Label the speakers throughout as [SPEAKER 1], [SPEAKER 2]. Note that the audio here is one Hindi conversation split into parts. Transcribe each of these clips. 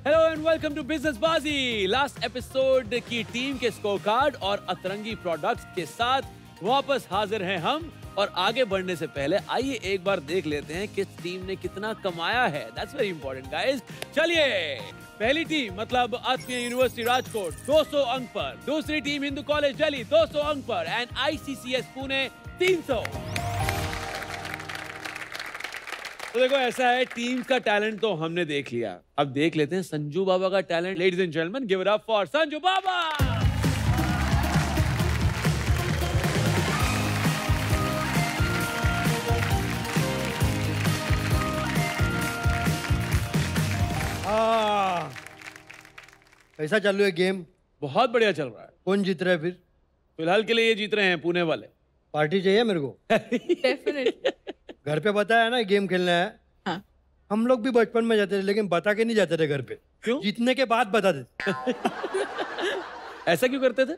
[SPEAKER 1] Hello and welcome to business Baazi. Last episode की टीम के स्कोर कार्ड और अतरंगी प्रोडक्ट्स के साथ वापस हाजिर हैं हम। और आगे बढ़ने से पहले आइए एक बार देख लेते हैं किस टीम ने कितना कमाया है। That's very important guys. चलिए, पहली टीम मतलब आत्मीय यूनिवर्सिटी राजकोट 200 अंक पर, दूसरी टीम हिंदू कॉलेज दिल्ली 200 अंक पर एंड ICCS पुणे 300। तो देखो ऐसा है, टीम का टैलेंट तो हमने देख लिया, अब देख लेते हैं संजू बाबा का talent. Ladies and gentleman, give it up for Sanju Baba.
[SPEAKER 2] कैसा चालू है गेम?
[SPEAKER 1] बहुत बढ़िया चल रहा है।
[SPEAKER 2] कौन जीत रहा है फिर?
[SPEAKER 1] फिलहाल के लिए ये जीत रहे हैं पुणे वाले।
[SPEAKER 2] पार्टी चाहिए मेरे को।
[SPEAKER 3] डेफिनेटली।
[SPEAKER 2] घर पे बताया ना गेम खेलना है।
[SPEAKER 3] हाँ।
[SPEAKER 2] हम लोग भी बचपन में जाते थे, लेकिन बता के नहीं जाते थे घर पे।
[SPEAKER 1] क्यों?
[SPEAKER 2] जीतने के बाद बता देते।
[SPEAKER 1] ऐसा क्यों करते थे?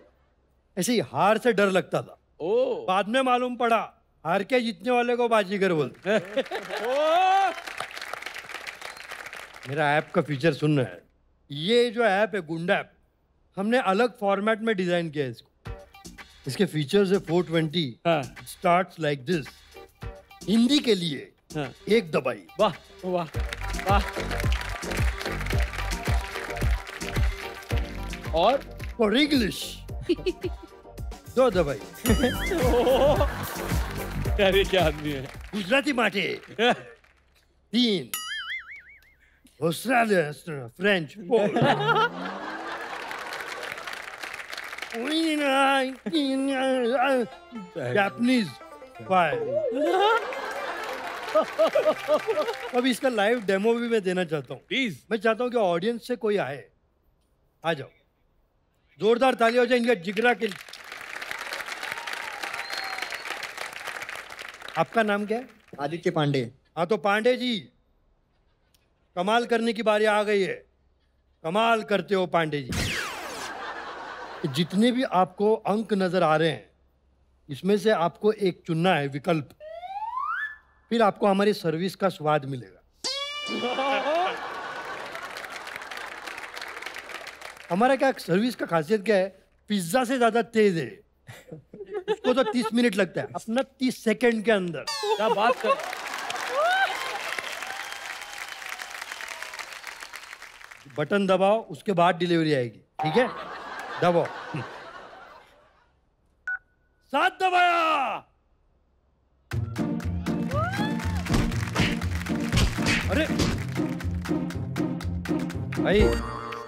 [SPEAKER 2] ऐसे ही हार से डर लगता था।
[SPEAKER 1] ओ।
[SPEAKER 2] बाद में मालूम पड़ा हार के जीतने वाले को बाजीगर बोलते। मेरा ऐप का फीचर सुनना है। ये जो ऐप है गुंडा ऐप, हमने अलग फॉर्मेट में डिजाइन किया है इसको। इसके फीचर्स है 420 स्टार्ट्स लाइक दिस। हिंदी के लिए एक दबाई।
[SPEAKER 1] वाह वाह वाह। और
[SPEAKER 2] फॉर इंग्लिश 2 दबाई।
[SPEAKER 1] अरे क्या आदमी है।
[SPEAKER 2] गुजराती माटे 3, ऑस्ट्रेलिया फ्रेंच 4, जापानीज 5। अब इसका लाइव डेमो भी मैं देना चाहता हूँ
[SPEAKER 1] प्लीज।
[SPEAKER 2] मैं चाहता हूँ कि ऑडियंस से कोई आए। आ जाओ, जोरदार ताली हो जाए इनका जिगरा के लिए। आपका नाम क्या है?
[SPEAKER 4] आदित्य पांडे।
[SPEAKER 2] हाँ तो पांडे जी, कमाल करने की बारी आ गई है। कमाल करते हो पांडे जी। जितने भी आपको अंक नजर आ रहे हैं, इसमें से आपको एक चुनना है विकल्प, फिर आपको हमारी सर्विस का स्वाद मिलेगा। हमारा क्या सर्विस का खासियत क्या है? पिज्जा से ज्यादा तेज है। उसको तो 30 मिनट लगता है, अपना 30 सेकंड के अंदर।
[SPEAKER 1] क्या बात कर।
[SPEAKER 2] बटन दबाओ, उसके बाद डिलीवरी आएगी। ठीक है, दबाओ। 7 दबाया। अरे भाई,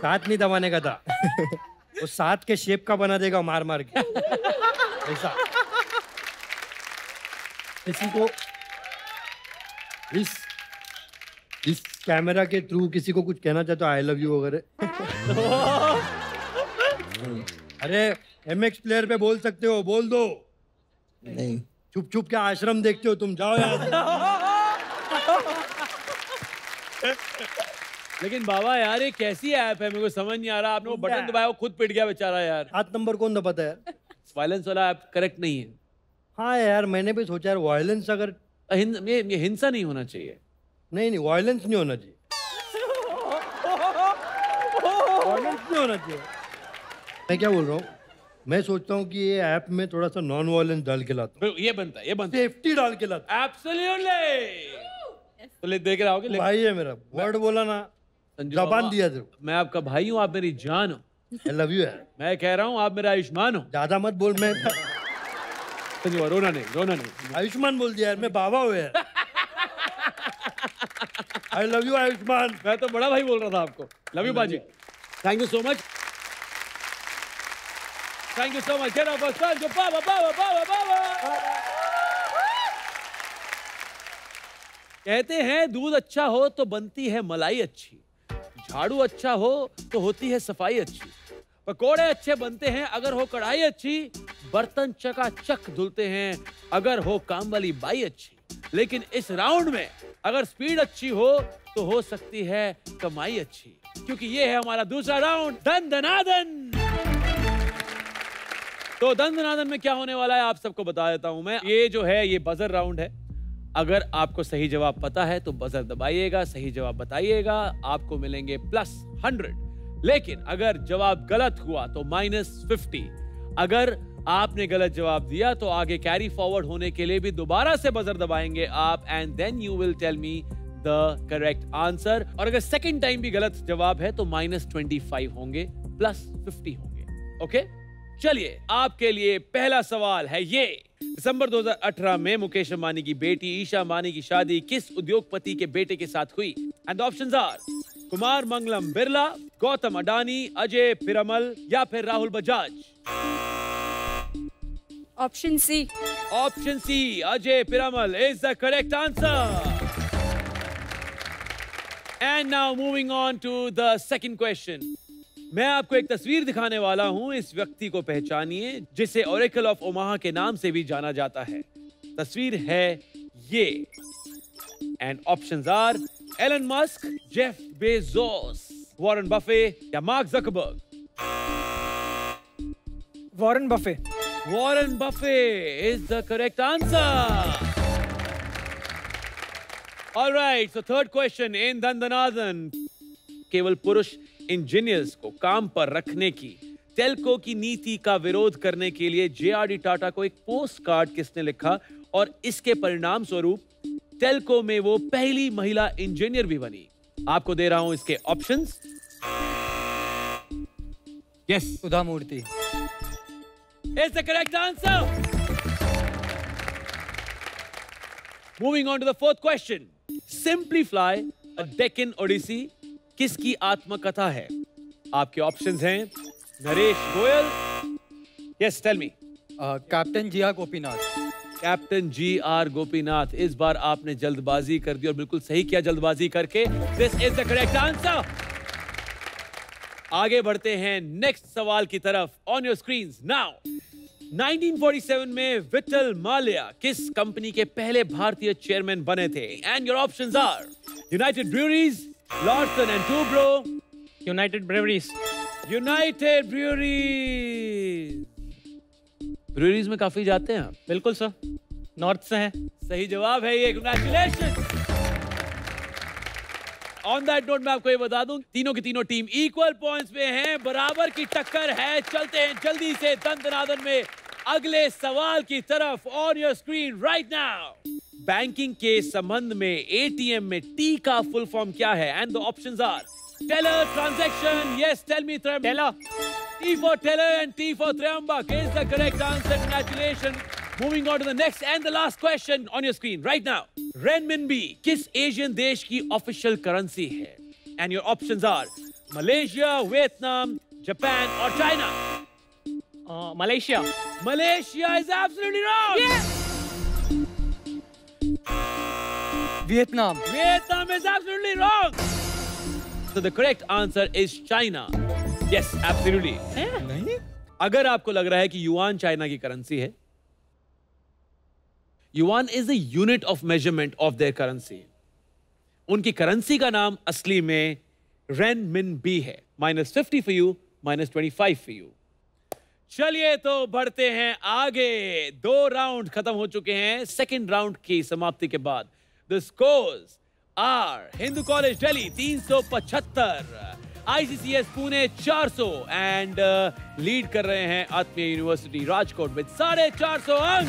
[SPEAKER 2] 7 नहीं दबाने का था। वो 7 के शेप का बना देगा मार मार के ऐसा। किसी को इस कैमरा के थ्रू किसी को कुछ कहना चाहते हो, आई लव यू वगैरह? अरे MX प्लेयर पे बोल सकते हो, बोल दो।
[SPEAKER 4] नहीं।
[SPEAKER 2] चुप चुप क्या आश्रम देखते हो तुम? जाओ यार।
[SPEAKER 1] लेकिन बाबा यार, ये कैसी ऐप है? मेरे को समझ नहीं आ रहा। आपने वो बटन दबाया, वो खुद पिट गया बेचारा यार।
[SPEAKER 2] 7 नंबर कौन दबाता है यार?
[SPEAKER 1] वायलेंस वाला ऐप करेक्ट नहीं है।
[SPEAKER 2] हाँ यार, मैंने भी सोचा यार, वायलेंस अगर
[SPEAKER 1] ये हिंसा नहीं होना चाहिए।
[SPEAKER 2] नहीं, वायलेंस नहीं होना चाहिए। वायलेंस नहीं होना चाहिए। मैं क्या बोल रहा हूँ, मैं सोचता हूँ कि ये ऐप में थोड़ा सा नॉन वायलेंस डाल के लाता हूँ।
[SPEAKER 1] ये बनता है,
[SPEAKER 2] सेफ्टी डाल के लाता हूँ।
[SPEAKER 1] एब्सोल्युटली। तो ले देख रहा होगे।
[SPEAKER 2] भाई है मेरा, वर्ड बोला ना, जबान दिया दो।
[SPEAKER 1] मैं आपका भाई हूँ, आप मेरी जान हो।
[SPEAKER 2] आई लव यू यार।
[SPEAKER 1] मैं कह रहा हूँ आप मेरा आयुष्मान हो।
[SPEAKER 2] ज्यादा मत बोल। मैं
[SPEAKER 1] रोना नहीं।
[SPEAKER 2] आयुष्मान बोल दिया यार, मैं बाबा हूँ यार। I love you Ayushman.
[SPEAKER 1] मैं तो बड़ा भाई बोल रहा था आपको। लव यू बाजी। Thank you so much. Thank you so much. कहते हैं दूध अच्छा हो तो बनती है मलाई अच्छी, झाड़ू अच्छा हो तो होती है सफाई अच्छी, पकोड़े अच्छे बनते हैं अगर हो कढ़ाई अच्छी, बर्तन चकाचक धुलते हैं अगर हो काम वाली बाई अच्छी। लेकिन इस राउंड में अगर स्पीड अच्छी हो तो हो सकती है कमाई अच्छी, क्योंकि ये है हमारा दूसरा राउंड, दन दनादन। तो दन दनादन में क्या होने वाला है आप सबको बता देता हूं मैं। ये जो है ये बजर राउंड है। अगर आपको सही जवाब पता है तो बजर दबाइएगा, सही जवाब बताइएगा, आपको मिलेंगे +100। लेकिन अगर जवाब गलत हुआ तो -50। अगर आपने गलत जवाब दिया तो आगे कैरी फॉरवर्ड होने के लिए भी दोबारा से बजर दबाएंगे आप, and then you will tell me the correct answer. और अगर सेकंड टाइम भी गलत जवाब है तो -25 होंगे, +50 होंगे। ओके, चलिए आपके लिए पहला सवाल है ये। दिसंबर 2018 में मुकेश अंबानी की बेटी ईशा अंबानी की शादी किस उद्योगपति के बेटे के साथ हुई? And options are Kumar Mangalam Birla, Gautam Adani, Ajay Piramal या फिर Rahul Bajaj.
[SPEAKER 3] Option C.
[SPEAKER 1] Option C, Ajay Piramal is the correct answer. And now moving on to the second question. मैं आपको एक तस्वीर दिखाने वाला हूं, इस व्यक्ति को पहचानिए जिसे ओरेकल ऑफ ओमाहा के नाम से भी जाना जाता है। तस्वीर है ये, and options are Elon Musk, Jeff Bezos, Warren Buffett या Mark Zuckerberg.
[SPEAKER 5] Warren Buffett.
[SPEAKER 1] Warren Buffett is the correct answer. Alright, so third question in Dhandanadan. केवल पुरुष इंजीनियर्स को काम पर रखने की टेल्को की नीति का विरोध करने के लिए जेआरडी टाटा को एक पोस्ट कार्ड किसने लिखा और इसके परिणाम स्वरूप टेल्को में वो पहली महिला इंजीनियर भी बनी? आपको दे रहा हूं इसके options. Yes,
[SPEAKER 5] Sudha Murthy.
[SPEAKER 1] Is the correct answer. Moving on to the fourth question. Simply fly a Deccan odyssey किसकी आत्मकथा है? आपके ऑप्शंस हैं Naresh Goyal. Yes, tell me.
[SPEAKER 5] Captain G R. Gopinath.
[SPEAKER 1] Captain G R. Gopinath. इस बार आपने जल्दबाजी कर दी और बिल्कुल सही किया जल्दबाजी करके। This is the correct answer. आगे बढ़ते हैं नेक्स्ट सवाल की तरफ। On your screens now. 1947 में विठल माल्या किस कंपनी के पहले भारतीय चेयरमैन बने थे? And your options are United Breweries, Larsen and Toubro,
[SPEAKER 5] United Breweries.
[SPEAKER 1] United Breweries. Breweries में काफी जाते हैं आप?
[SPEAKER 5] बिल्कुल सर, नॉर्थ से हैं।
[SPEAKER 1] सही जवाब है ये, कांग्रेचुलेशन। ऑन दैट नोट मैं आपको ये बता दूं, तीनों की तीनों टीम इक्वल पॉइंट्स पे हैं, बराबर की टक्कर है। चलते हैं जल्दी से दंदनादन में अगले सवाल की तरफ। On your screen right now. Banking के संबंध में एटीएम में टी का फुल फॉर्म क्या है? And the options are teller, transaction. Yes, tell me. Teller. T for Teller and T for Triambak is the correct answer. Congratulations. Moving on to the next and the last question on your screen right now. Renminbi किस एशियन देश की ऑफिशियल करेंसी है? And your options are Malaysia, Vietnam, Japan or China.
[SPEAKER 5] Malaysia.
[SPEAKER 1] Malaysia is absolutely wrong.
[SPEAKER 3] Yeah.
[SPEAKER 5] Vietnam.
[SPEAKER 1] Vietnam is absolutely wrong. So the correct answer is China. Yes, absolutely.
[SPEAKER 5] नहीं?
[SPEAKER 1] अगर आपको लग रहा है कि युआन चाइना की करेंसी है, yuan is the unit of measurement of their currency. उनकी करेंसी का नाम असली में रेनमिनबी है। -50 फॉर यू, -25 फॉर यू। चलिए तो बढ़ते हैं आगे। 2 राउंड खत्म हो चुके हैं। सेकेंड राउंड की समाप्ति के बाद the scores are Hindu college Delhi 375, ICCS Pune 400 and lead कर रहे हैं आत्मीय यूनिवर्सिटी राजकोट विद 450 अंक।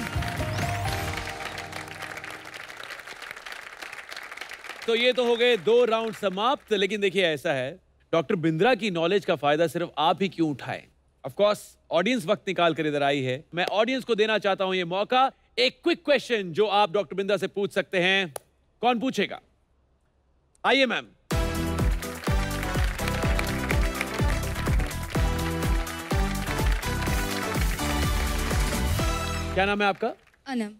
[SPEAKER 1] तो ये तो हो गए 2 राउंड समाप्त। लेकिन देखिए ऐसा है, डॉक्टर बिंद्रा की नॉलेज का फायदा सिर्फ आप ही क्यों उठाएं? ऑफ कोर्स ऑडियंस वक्त निकाल कर इधर आई है। मैं ऑडियंस को देना चाहता हूं ये मौका। एक क्विक क्वेश्चन जो आप डॉक्टर बिंद्रा से पूछ सकते हैं। कौन पूछेगा? आइए मैम। क्या नाम है आपका?
[SPEAKER 3] अनम।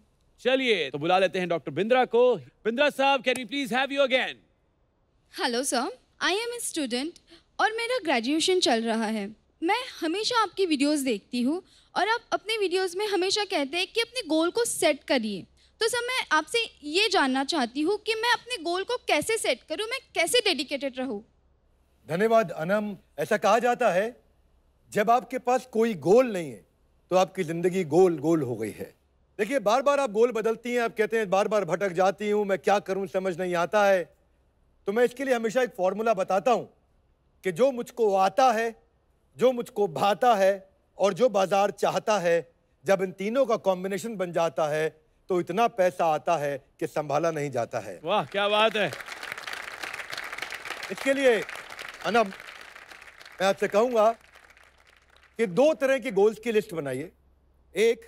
[SPEAKER 1] चलिए तो बुला लेते हैं डॉक्टर बिंद्रा को। Bindra sahab, can we please have you again?
[SPEAKER 3] Hello sir, I am a student और मेरा ग्रेजुएशन चल रहा है। मैं हमेशा आपकी वीडियोस देखती हूँ और आप अपने वीडियोस में हमेशा कहते हैं कि अपने गोल को सेट करिए। तो सर मैं आपसे ये जानना चाहती हूँ कि मैं अपने गोल को कैसे सेट करूँ, मैं कैसे डेडिकेटेड रहूँ?
[SPEAKER 6] धन्यवाद अनम। ऐसा कहा जाता है जब आपके पास कोई गोल नहीं है तो आपकी जिंदगी गोल गोल हो गई है। देखिए बार बार आप गोल बदलती हैं, आप कहते हैं बार बार भटक जाती हूं, मैं क्या करूं समझ नहीं आता है। तो मैं इसके लिए हमेशा एक फॉर्मूला बताता हूं कि जो मुझको आता है, जो मुझको भाता है और जो बाजार चाहता है, जब इन तीनों का कॉम्बिनेशन बन जाता है तो इतना पैसा आता है कि संभाला नहीं जाता है।
[SPEAKER 1] वाह क्या बात है।
[SPEAKER 6] इसके लिए अनम, मैं आपसे कहूंगा कि 2 तरह की गोल्स की लिस्ट बनाइए। एक,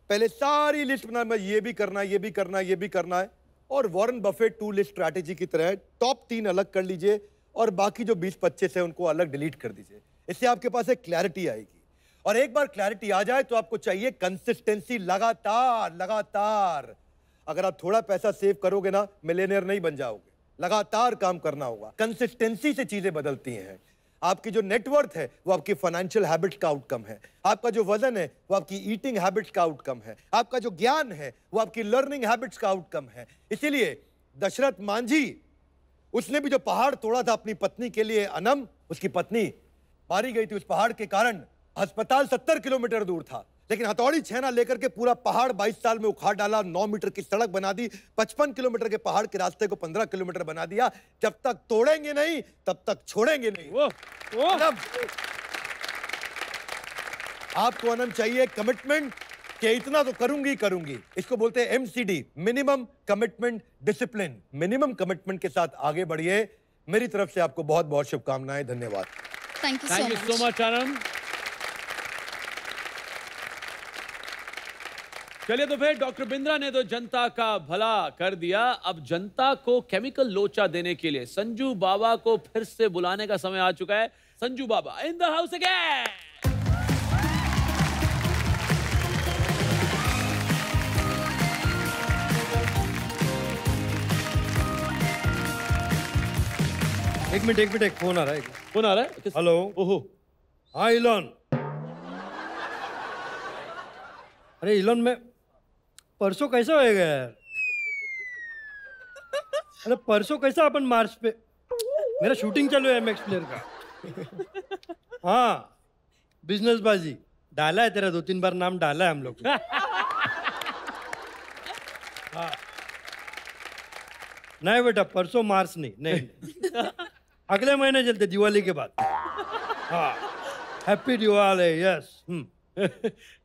[SPEAKER 6] पहले सारी लिस्ट बना, मैं ये भी करना है, ये भी करना है, ये भी करना है, और वॉरेन बफेट 2 लिस्ट स्ट्रैटेजी की तरह टॉप 3 अलग कर लीजिए और बाकी जो 20-25 है उनको अलग डिलीट कर दीजिए। इससे आपके पास एक क्लैरिटी आएगी। और एक बार क्लैरिटी आ जाए तो आपको चाहिए कंसिस्टेंसी, लगातार लगातार। अगर आप थोड़ा पैसा सेव करोगे ना, मिलियनेयर नहीं बन जाओगे, लगातार काम करना होगा। कंसिस्टेंसी से चीजें बदलती हैं। आपकी जो नेटवर्थ है वो आपकी फाइनेंशियल हैबिट्स का आउटकम है, आपका जो वजन है वो आपकी ईटिंग हैबिट्स का आउटकम है, आपका जो ज्ञान है वो आपकी लर्निंग हैबिट्स का आउटकम है। इसीलिए दशरथ मांझी, उसने भी जो पहाड़ तोड़ा था अपनी पत्नी के लिए, अनम, उसकी पत्नी मारी गई थी उस पहाड़ के कारण। अस्पताल 70 किलोमीटर दूर था, लेकिन हथौड़ी छेना लेकर के पूरा पहाड़ 22 साल में उखाड़ डाला, 9 मीटर की सड़क बना दी, 55 किलोमीटर के पहाड़ के रास्ते को 15 किलोमीटर बना दिया। जब तक तोड़ेंगे नहीं तब तक छोड़ेंगे नहीं। अनम, आपको अनम चाहिए कमिटमेंट कि इतना तो करूंगी करूंगी। इसको बोलते हैं MCD, minimum commitment discipline. Minimum commitment के साथ आगे बढ़िए। मेरी तरफ से आपको बहुत बहुत शुभकामनाएं। धन्यवाद।
[SPEAKER 3] Thank
[SPEAKER 1] thank you
[SPEAKER 3] you
[SPEAKER 1] so much Anand. चलिए तो फिर डॉक्टर बिंद्रा ने तो जनता का भला कर दिया। अब जनता को केमिकल लोचा देने के लिए संजू बाबा को फिर से बुलाने का समय आ चुका है। संजू बाबा इन द हाउस अगेन।
[SPEAKER 2] एक मिनट, एक फोन आ रहा है।
[SPEAKER 1] कौन आ रहा है?
[SPEAKER 2] हेलो।
[SPEAKER 1] ओहो।
[SPEAKER 2] हाँ इलॉन। अरे इलॉन, मैं परसों कैसा होएगा यार? अरे परसों कैसा अपन मार्च पे? मेरा शूटिंग चालू है MX प्लेयर का। हाँ, बिजनेस बाजी डाला है तेरा, 2-3 बार नाम डाला है हम लोग। हाँ। नहीं बेटा, परसों मार्च नहीं, अगले महीने चलते, दिवाली के बाद। हाँ, हैप्पी दिवाली। यस।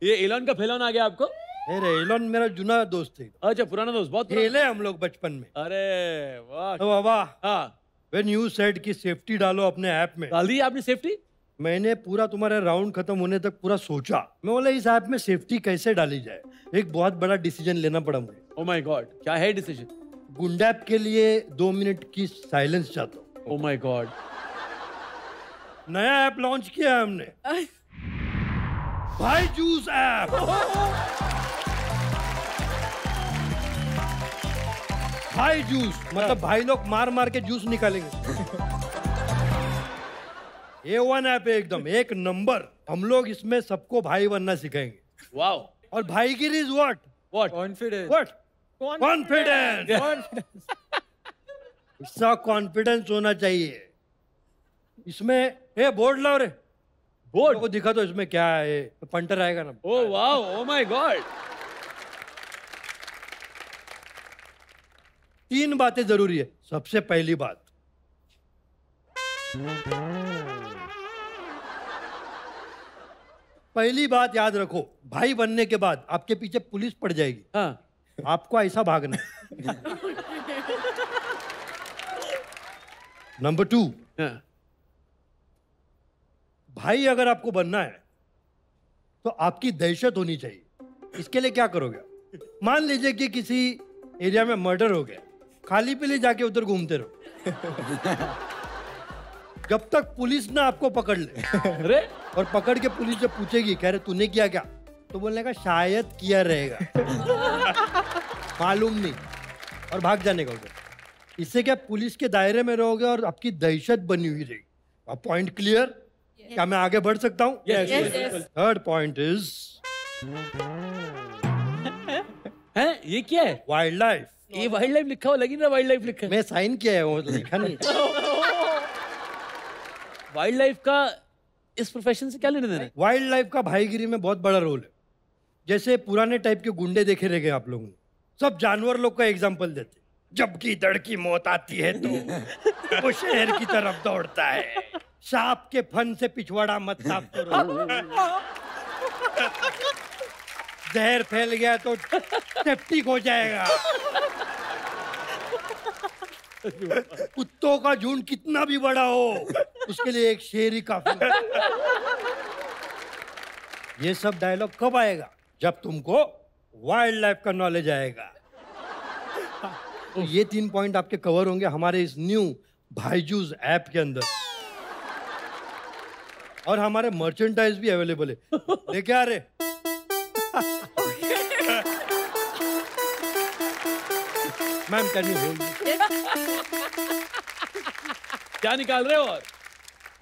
[SPEAKER 1] ये एलन का फैलन आ गया आपको?
[SPEAKER 2] अरे एलन मेरा जुना दोस्त है।
[SPEAKER 1] अच्छा, पुराना दोस्त, बहुत
[SPEAKER 2] खेले हम लोग बचपन में।
[SPEAKER 1] अरे वाह।
[SPEAKER 2] तो बाबा,
[SPEAKER 1] हाँ,
[SPEAKER 2] व्हेन यू सेड कि सेफ्टी डालो अपने ऐप में,
[SPEAKER 1] डाल दी आपने सेफ्टी?
[SPEAKER 2] मैंने पूरा तुम्हारा राउंड खत्म होने तक पूरा सोचा। मैं बोला इस ऐप में सेफ्टी कैसे डाली जाए। एक बहुत बड़ा डिसीजन लेना पड़ा मुझे।
[SPEAKER 1] ओह माय गॉड, क्या है डिसीजन?
[SPEAKER 2] गुंडैप के लिए 2 मिनट की साइलेंस चाहता हूँ।
[SPEAKER 1] Oh my God.
[SPEAKER 2] नया ऐप लॉन्च किया है हमने, भाई जूस ऐप। भाई जूस मतलब भाई लोग मार मार के जूस निकालेंगे। A1 ऐप है, एकदम 1 नंबर। हम लोग इसमें सबको भाई बनना सिखाएंगे।
[SPEAKER 1] वाओ।
[SPEAKER 2] और भाईगिरी is what?
[SPEAKER 1] What?
[SPEAKER 5] Confidence.
[SPEAKER 2] What? Confidence. इसका कॉन्फिडेंस होना चाहिए। इसमें बोर्ड लाओ रे, बोर्ड को दिखा तो इसमें क्या है, पंटर आएगा ना।
[SPEAKER 1] Oh wow, oh my God.
[SPEAKER 2] 3 बातें जरूरी है। सबसे पहली बात, याद रखो, भाई बनने के बाद आपके पीछे पुलिस पड़ जाएगी।
[SPEAKER 1] हाँ।
[SPEAKER 2] आपको ऐसा भागना है। नंबर 2,
[SPEAKER 1] हाँ।
[SPEAKER 2] भाई अगर आपको बनना है तो आपकी दहशत होनी चाहिए। इसके लिए क्या करोगे? मान लीजिए कि किसी एरिया में मर्डर हो गया, खाली पीली जाके उधर घूमते रहो जब तक पुलिस ना आपको पकड़ ले।
[SPEAKER 1] अरे,
[SPEAKER 2] और पकड़ के पुलिस जब पूछेगी कह रहे तूने किया क्या, तो बोलने का शायद किया रहेगा, मालूम नहीं, और भाग जाने का उधर। इससे क्या पुलिस के दायरे में रहोगे और आपकी दहशत बनी हुई रहेगी। अब पॉइंट क्लियर? क्या मैं आगे बढ़ सकता हूँ? थर्ड पॉइंट इज,
[SPEAKER 1] हैं? ये क्या है?
[SPEAKER 2] Wild life.
[SPEAKER 1] ये वाइल्ड लाइफ लिखा हुआ, लगी ना वाइल्ड लाइफ लिखा है।
[SPEAKER 2] मैं साइन किया है, वो तो लिखा नहीं।
[SPEAKER 1] वाइल्ड लाइफ का इस प्रोफेशन से क्या लेना देना है?
[SPEAKER 2] वाइल्ड लाइफ का भाईगिरी में बहुत बड़ा रोल है। जैसे पुराने टाइप के गुंडे देखे रहेंगे आप लोगों ने, सब जानवर लोग का एग्जाम्पल देते। जब की दड़की मौत आती है तो वो शहर की तरफ दौड़ता है, सांप के फन से पिछवाड़ा मत साफ करो, जहर फैल गया तो सेप्टिक हो जाएगा, कुत्तों का झुंड कितना भी बड़ा हो उसके लिए एक शेर ही काफी है। ये सब डायलॉग कब आएगा? जब तुमको वाइल्ड लाइफ का नॉलेज आएगा। तो ये 3 पॉइंट आपके कवर होंगे हमारे इस न्यू भाईजूस ऐप के अंदर, और हमारे मर्चेंडाइज भी अवेलेबल है। लेके आ रहे मैम, कैन यू होल्ड?
[SPEAKER 1] क्या निकाल रहे हो? और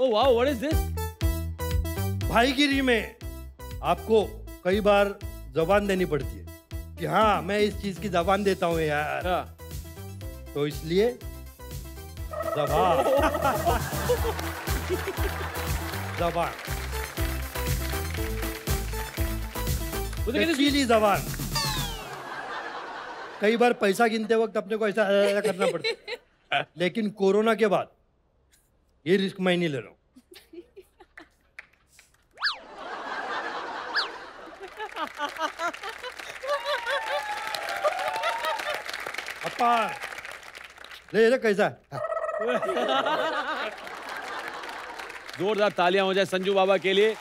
[SPEAKER 1] oh wow, what is this?
[SPEAKER 2] भाईगिरी में आपको कई बार जबान देनी पड़ती है कि हाँ मैं इस चीज की जबान देता हूँ यार, तो इसलिए जबान जबान चीली जबान। कई बार पैसा गिनते वक्त अपने को ऐसा करना पड़ता है, लेकिन कोरोना के बाद ये रिस्क मैं नहीं ले रहा हूँ। अपार ले कैसा?
[SPEAKER 1] जोरदार तालियां हो जाए संजू बाबा के लिए।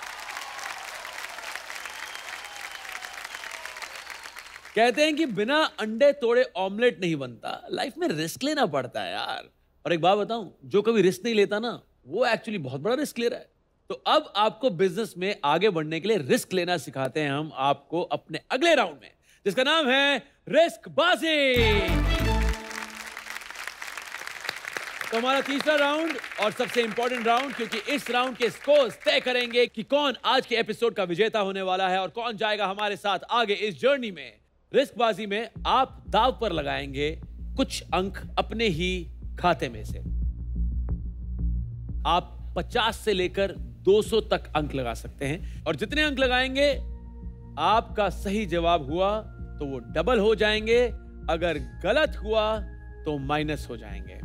[SPEAKER 1] कहते हैं कि बिना अंडे तोड़े ऑमलेट नहीं बनता, लाइफ में रिस्क लेना पड़ता है यार। और एक बात बताऊं, जो कभी रिस्क नहीं लेता ना, वो एक्चुअली बहुत बड़ा रिस्क ले रहा है। तो अब आपको बिजनेस में आगे बढ़ने के लिए रिस्क लेना सिखाते हैं हम आपको अपने अगले राउंड में, जिसका नाम है रिस्क बाजी। तो हमारा तीसरा राउंड और सबसे इंपॉर्टेंट राउंड, क्योंकि इस राउंड के स्कोर्स तय करेंगे कि कौन आज के एपिसोड का विजेता होने वाला है और कौन जाएगा हमारे साथ आगे इस जर्नी में। रिस्क बाजी में आप दाव पर लगाएंगे कुछ अंक अपने ही खाते में से। आप 50 से लेकर 200 तक अंक लगा सकते हैं, और जितने अंक लगाएंगे आपका सही जवाब हुआ तो वो डबल हो जाएंगे, अगर गलत हुआ तो माइनस हो जाएंगे।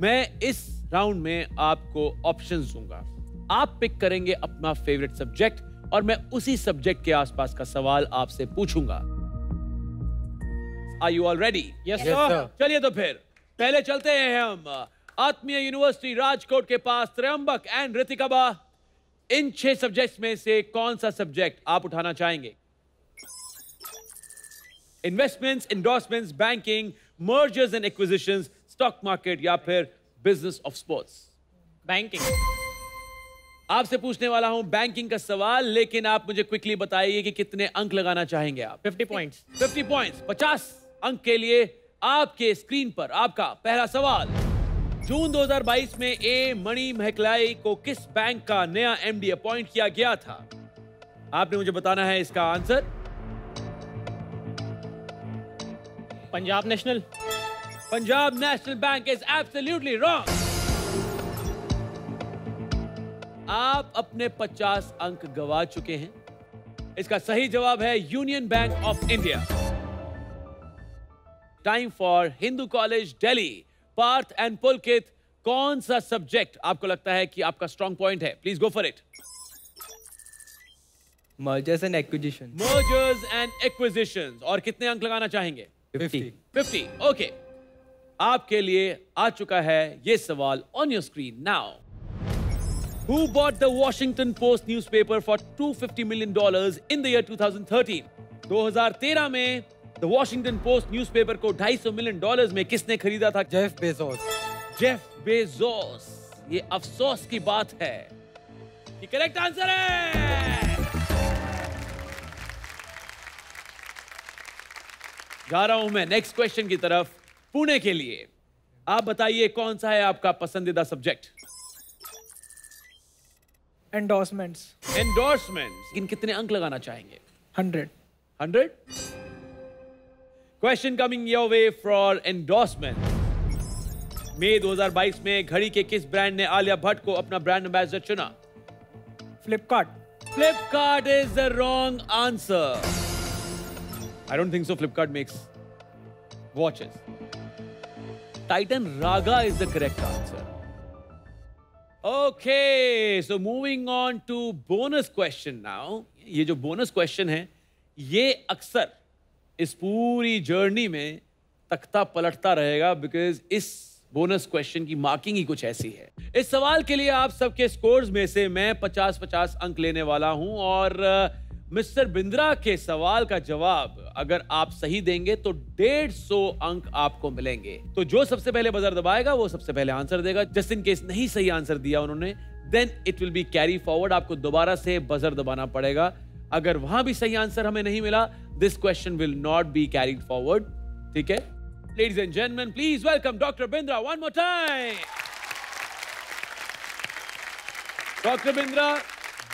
[SPEAKER 1] मैं इस राउंड में आपको ऑप्शंस दूंगा, आप पिक करेंगे अपना फेवरेट सब्जेक्ट और मैं उसी सब्जेक्ट के आसपास का सवाल आपसे पूछूंगा। Are you all ready?
[SPEAKER 5] Yes, sir.
[SPEAKER 1] चलिए तो फिर पहले चलते हैं हम आत्मीय यूनिवर्सिटी राजकोट के पास Tryambaka and Ritika. In 6 subjects में से कौन सा सब्जेक्ट आप उठाना चाहेंगे? Investments, endorsements, banking, mergers and acquisitions, stock market या फिर बिजनेस ऑफ स्पोर्ट्स?
[SPEAKER 5] बैंकिंग।
[SPEAKER 1] आपसे पूछने वाला हूं बैंकिंग का सवाल, लेकिन आप मुझे क्विकली बताइए कि कितने अंक लगाना चाहेंगे आप?
[SPEAKER 5] 50 पॉइंट्स।
[SPEAKER 1] 50 पॉइंट्स, 50 अंक के लिए आपके स्क्रीन पर आपका पहला सवाल। जून 2022 में ए मणि महकलाई को किस बैंक का नया एमडी अपॉइंट किया गया था? आपने मुझे बताना है इसका answer.
[SPEAKER 5] Punjab national.
[SPEAKER 1] Punjab national bank is absolutely wrong. आप अपने 50 अंक गवा चुके हैं। इसका सही जवाब है Union Bank of India. Time for Hindu college Delhi. Parth and Pulkit, कौन सा सब्जेक्ट आपको लगता है कि आपका स्ट्रॉन्ग पॉइंट है? Please go for it.
[SPEAKER 7] Mergers and acquisition.
[SPEAKER 1] Mergers and acquisitions. और कितने अंक लगाना चाहेंगे? 50। ओके, आपके लिए आ चुका है ये सवाल on your screen now. Who bought the Washington Post newspaper for $250 million in the year 2013? 2013 में The Washington Post newspaper को $250 million में किसने खरीदा था?
[SPEAKER 7] Jeff Bezos.
[SPEAKER 1] Jeff Bezos. ये अफसोस की बात है कि करेक्ट आंसर है। जा रहा हूं मैं नेक्स्ट क्वेश्चन की तरफ, पुणे के लिए। आप बताइए कौन सा है आपका पसंदीदा सब्जेक्ट?
[SPEAKER 8] एंडोर्समेंट्स।
[SPEAKER 1] एंडोर्समेंट्स। कितने अंक लगाना चाहेंगे?
[SPEAKER 8] 100।
[SPEAKER 1] 100? Question coming your way for endorsement. मई 2022 में घड़ी के किस ब्रांड ने आलिया भट्ट को अपना ब्रांड एम्बेसडर चुना?
[SPEAKER 8] Flipkart.
[SPEAKER 1] Flipkart is the wrong answer. I don't think so. Flipkart makes watches. Titan Raga is the correct answer. Okay, so moving on to bonus question now. ये जो bonus question है, ये अक्सर इस पूरी जर्नी में तख्ता पलटता रहेगा because इस बोनस क्वेश्चन की मार्किंग ही कुछ ऐसी है। इस सवाल के लिए आप सबके स्कोर्स में से मैं 50-50 अंक लेने वाला हूं और मिस्टर बिंद्रा के सवाल का जवाब अगर आप सही देंगे तो 150 अंक आपको मिलेंगे। तो जो सबसे पहले बजर दबाएगा वो सबसे पहले आंसर देगा। जस्ट इन केस नहीं सही आंसर दिया उन्होंने, then it will be carry forward. आपको दोबारा से बजर दबाना पड़ेगा। अगर वहां भी सही आंसर हमें नहीं मिला, this question will not be carried forward. ठीक है? Ladies and gentlemen, please welcome Dr. Bindra one more time. Dr. Bindra,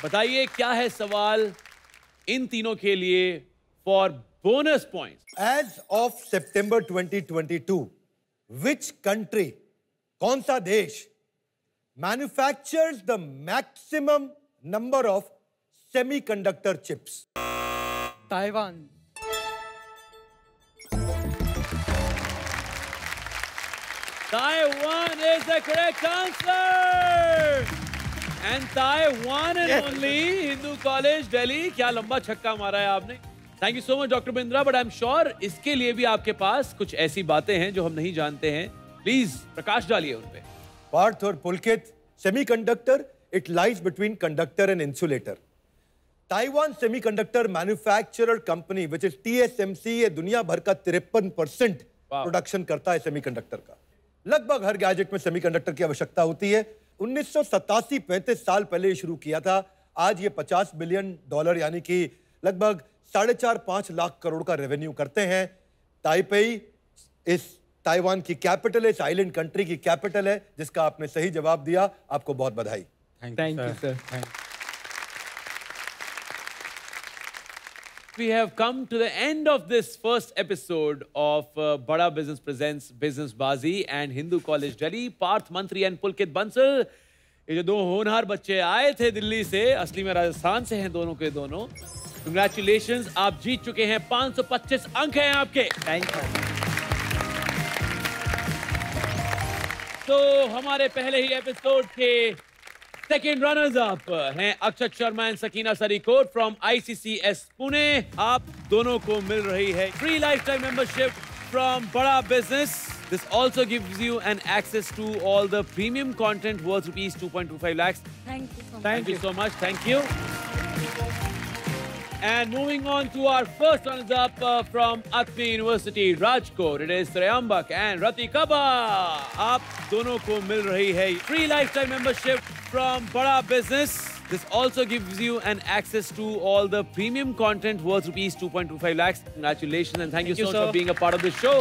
[SPEAKER 1] बताइए क्या है सवाल इन तीनों के लिए for bonus points.
[SPEAKER 6] As of September 2022, which country, कौन सा देश manufactures the maximum number of semiconductor chips?
[SPEAKER 7] Taiwan.
[SPEAKER 1] Taiwan is the correct answer. And Taiwan and only Hindu College, Delhi. क्या लंबा छक्का मारा है आपने। Thank you so much, Dr. Bindra. But I'm sure इसके लिए भी आपके पास कुछ ऐसी बातें हैं जो हम नहीं जानते हैं। Please प्रकाश डालिए उन पे।
[SPEAKER 6] Parth और Pulkit, semiconductor, it lies between conductor and insulator. Taiwan Semiconductor Manufacturer Company, which is TSMC, ये दुनिया भर का 53% प्रोडक्शन करता है सेमीकंडक्टर का। लगभग हर गैजेट में सेमीकंडक्टर की आवश्यकता होती है। 1987 35 साल पहले शुरू किया था। आज ये $50 बिलियन यानी कि लगभग 4.5-5 लाख करोड़ का रेवेन्यू करते हैं। ताइपेई इस ताइवान की कैपिटल है, इस आइलैंड कंट्री की कैपिटल है, जिसका आपने सही जवाब दिया। आपको बहुत बधाई।
[SPEAKER 7] Thank you sir.
[SPEAKER 1] We have come to the end of this first episode of Bada Business Presents Business Bazi and Hindu College Delhi. Parth Mantri and Pulkit Bansal. ये जो दो होनहार बच्चे आए थे दिल्ली से, असली में राजस्थान से हैं दोनों के दोनों। Congratulations, आप जीत चुके हैं। 525 अंक हैं आपके।
[SPEAKER 7] Thank you.
[SPEAKER 1] तो हमारे पहले ही एपिसोड के सेकेंड रनर्स अप हैं Akshat Sharma and Sakina Sarikot from ICCS Pune. आप दोनों को मिल रही है free lifetime membership from Bada Business. This also gives you an access to all the premium content worth rupees 2.25 lakhs. Thank you so much. Thank you. And moving on to our first runners up from Atmi University, Rajkot. It is Trayambak and Rati Kaba. आप दोनों को मिल रही है free lifetime membership from Bada Business. This also gives you an access to all the premium content worth rupees 2.25 lakhs. Congratulations and thank you so much for being a part of the show.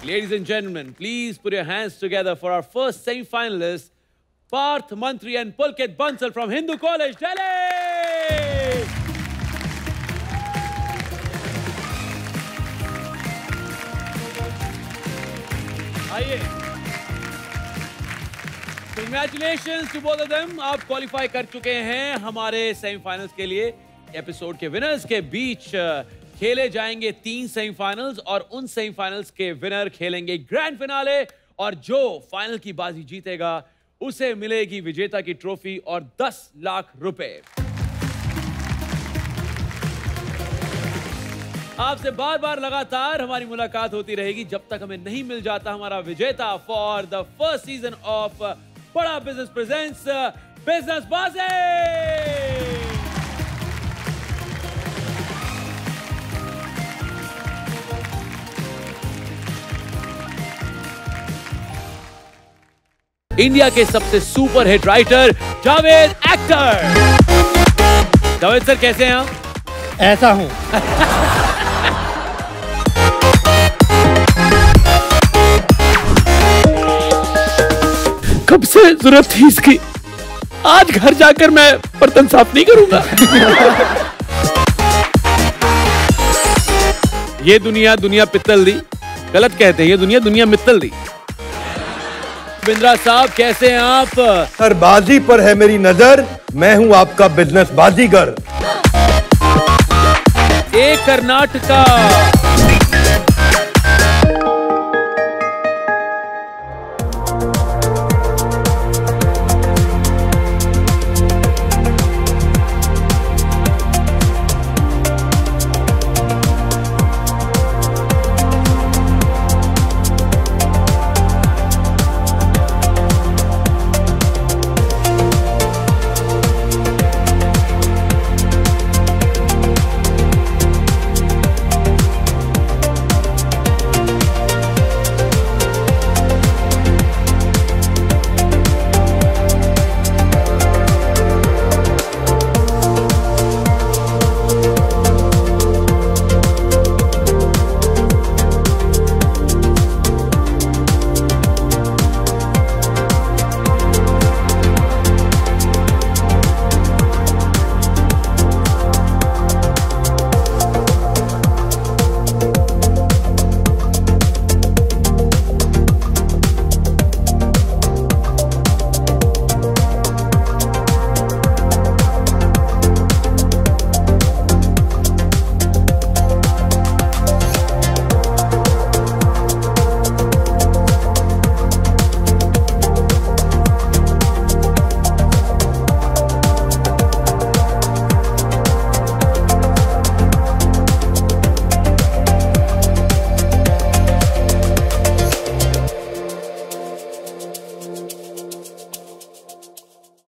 [SPEAKER 1] Ladies and gentlemen, please put your hands together for our first semi-finalists, Parth Mantri and Pulkit Bansal from Hindu College, Delhi. आइए। Congratulations to both of them. आप क्वालिफाई कर चुके हैं हमारे सेमीफाइनल्स के लिए। एपिसोड के विनर्स के बीच खेले जाएंगे 3 सेमीफाइनल्स और उन सेमीफाइनल्स के विनर खेलेंगे ग्रैंड फिनाले और जो फाइनल की बाजी जीतेगा उसे मिलेगी विजेता की ट्रॉफी और 10 लाख रुपए। आपसे बार बार लगातार हमारी मुलाकात होती रहेगी जब तक हमें नहीं मिल जाता हमारा विजेता for the first season of बड़ा बिजनेस प्रेजेंट्स बिजनेस बाजी। इंडिया के सबसे super hit writer Javed Akhtar. Javed sir कैसे हैं आप?
[SPEAKER 2] ऐसा हूं।
[SPEAKER 1] कब से जरूरत थी इसकी, आज घर जाकर मैं बर्तन साफ नहीं करूंगा। ये दुनिया दुनिया पित्तल दी, गलत कहते हैं, ये दुनिया दुनिया मित्तल दी। बिंद्रा साहब कैसे हैं आप?
[SPEAKER 6] सर बाजी पर है मेरी नजर, मैं हूं आपका बिजनेस बाजीगर।
[SPEAKER 1] ए कर्नाटका